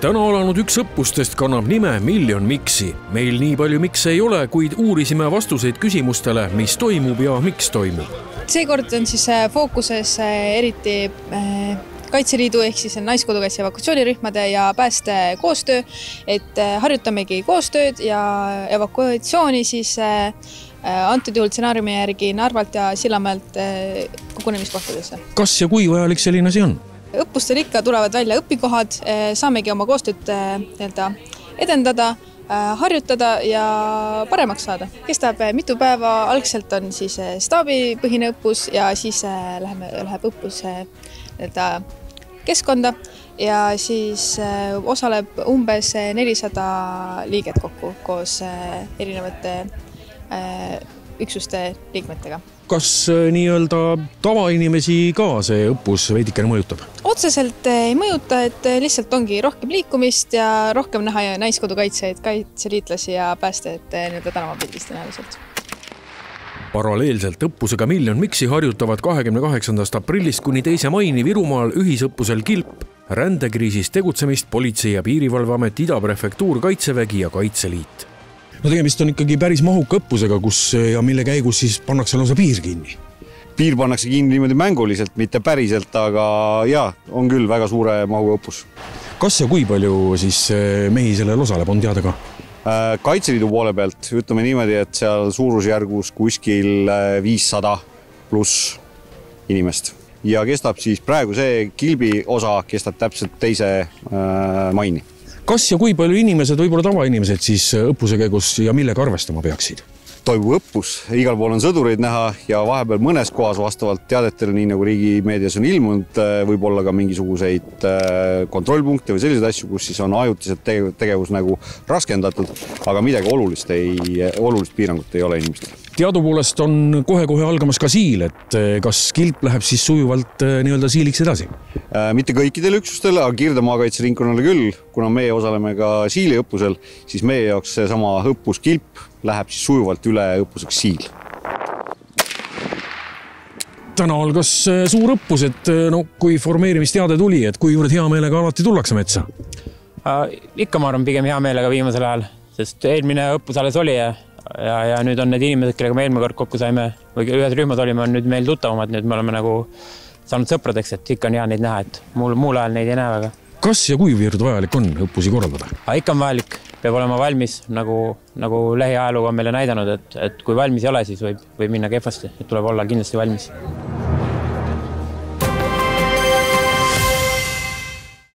Täna alanud üks õppustest kannab nime Miljon miksi. Meil nii palju mikse ei ole, kuid uurisime vastuseid küsimustele, mis toimub ja miks toimub. Seekord on siis fookuses eriti Kaitseliidu ehk siis Naiskodukaitse evakuatsioonirühmade ja pääste koostöö, et harjutamegi koostööd ja evakuatsiooni siis antud juhul stsenaariumi järgi Narvalt ja Sillamäelt kogunemiskohtadesse. Kas ja kui vajalik selline asi on? Õppustel ikka tulevad välja õpikohad, saamegi oma koostööd edendada, harjutada ja paremaks saada. Kestab mitu päeva, algselt on siis staabipõhine õppus ja siis läheb õppus keskkonda ja siis osaleb umbes 400 liiget kokku koos erinevate üksuste liikmetega. Kas nii-öelda tavainimesi ka see õppus veidikene mõjutab? Otseselt ei mõjuta, et lihtsalt ongi rohkem liikumist ja rohkem näha naiskodukaitseid, kaitseliitlasi ja päästet tänavapildist tõenäoliselt. Paralleelselt õppusega Miljon miksi harjutavad 28. aprillist kuni 2. maini Virumaal ühisõppusel Kilp, rändekriisis tegutsemist Politsei- ja Piirivalveamet, Idaprefektuur, Kaitsevägi ja Kaitseliit. No tegemist on ikkagi päris mahuka õppusega, mille käigus siis pannakse lausa piir kinni. Piir pannakse kinni niimoodi mänguliselt, mitte päriselt, aga jaa, on küll väga suure mahuga õppus. Kas ja kui palju siis mehi sellel osaleb, on teada ka? Kaitseliidu poole pealt ütleme niimoodi, et seal suurusjärgus kuskil 500 pluss inimest. Ja kestab siis praegu see Kilbi osa kestab täpselt 2. maini. Kas ja kui palju inimesed, võib-olla tavainimesed siis õppuse käigus ja millega arvestama peaksid? Toimub õppus, igal pool on sõdureid näha ja vahepeal mõnes kohas vastavalt teadetele, nii nagu riigimeedias on ilmunud, võib olla ka mingisuguseid kontrollpunkte või selliseid asju, kus siis on ajutiselt tegevus nagu raskendatud, aga midagi olulist piirangut ei ole inimestel. Teadupoolest on kohe algamas ka siil, et kas Kilp läheb siis sujuvalt nii-öelda siiliks edasi? Mitte kõikidele üksustele, aga Kirde maakaitseringkonnale küll, kuna meie osaleme ka siili õppusel, siis meie jaoks see sama õppus Kilp läheb siis sujuvalt üle õppuseks siil. Täna algas suur õppus, et kui formeerimisteade tuli, et kuivõrd hea meelega alati tullakse metsa? Ikka ma arvan pigem hea meelega viimasel ajal, sest eelmine õppus alles oli ja nüüd on need inimesed, kellega me eelmine kord kokku saime või ühed rühmad olime, on nüüd meil tuttavamad, nüüd me oleme nagu saanud sõpradeks, et ikka on hea neid näha, et muul ajal neid ei näe väga. Kas ja kuivõrd vajalik on õppusi korraldada? Ikka on vajalik, peab olema valmis, nagu lähiajalugu on meile näidanud, et kui valmis ei ole, siis võib minna kehvasti, et tuleb olla kindlasti valmis.